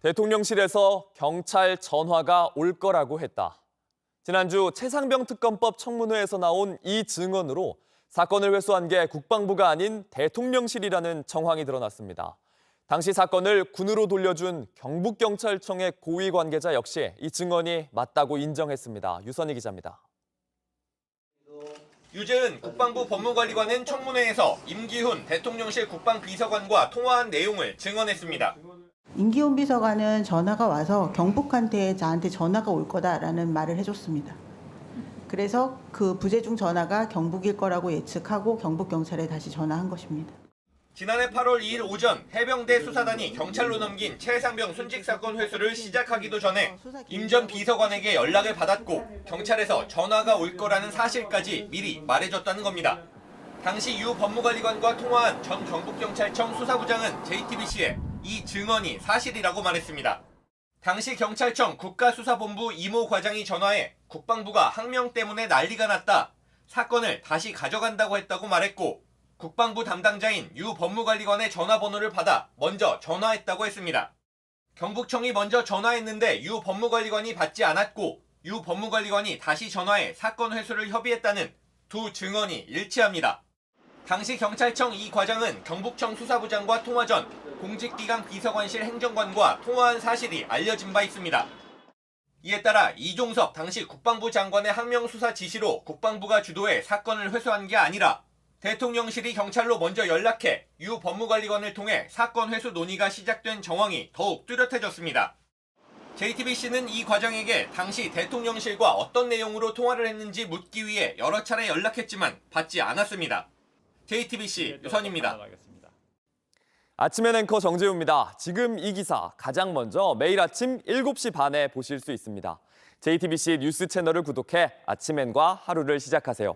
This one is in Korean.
대통령실에서 경찰 전화가 올 거라고 했다. 지난주 최상병 특검법 청문회에서 나온 이 증언으로 사건을 회수한 게 국방부가 아닌 대통령실이라는 정황이 드러났습니다. 당시 사건을 군으로 돌려준 경북경찰청의 고위 관계자 역시 이 증언이 맞다고 인정했습니다. 유선희 기자입니다. 유재은 국방부 법무관리관은 청문회에서 임기훈 대통령실 국방비서관과 통화한 내용을 증언했습니다. 임기훈 비서관은 전화가 와서 경북한테 저한테 전화가 올 거다라는 말을 해줬습니다. 그래서 그 부재중 전화가 경북일 거라고 예측하고 경북경찰에 다시 전화한 것입니다. 지난해 8월 2일 오전 해병대 수사단이 경찰로 넘긴 최상병 순직 사건 회수를 시작하기도 전에 임 전 비서관에게 연락을 받았고 경찰에서 전화가 올 거라는 사실까지 미리 말해줬다는 겁니다. 당시 유 법무관리관과 통화한 전 경북경찰청 수사부장은 JTBC에 이 증언이 사실이라고 말했습니다. 당시 경찰청 국가수사본부 이모 과장이 전화해 국방부가 항명 때문에 난리가 났다. 사건을 다시 가져간다고 했다고 말했고 국방부 담당자인 유 법무관리관의 전화번호를 받아 먼저 전화했다고 했습니다. 경북청이 먼저 전화했는데 유 법무관리관이 받지 않았고 유 법무관리관이 다시 전화해 사건 회수를 협의했다는 두 증언이 일치합니다. 당시 경찰청 이 과장은 경북청 수사부장과 통화 전 공직기강 비서관실 행정관과 통화한 사실이 알려진 바 있습니다. 이에 따라 이종섭 당시 국방부 장관의 항명수사 지시로 국방부가 주도해 사건을 회수한 게 아니라 대통령실이 경찰로 먼저 연락해 유 법무관리관을 통해 사건 회수 논의가 시작된 정황이 더욱 뚜렷해졌습니다. JTBC는 이 과장에게 당시 대통령실과 어떤 내용으로 통화를 했는지 묻기 위해 여러 차례 연락했지만 받지 않았습니다. JTBC 유선입니다. 아침엔 앵커 정재우입니다. 지금 이 기사 가장 먼저 매일 아침 7시 반에 보실 수 있습니다. JTBC 뉴스 채널을 구독해 아침엔과 하루를 시작하세요.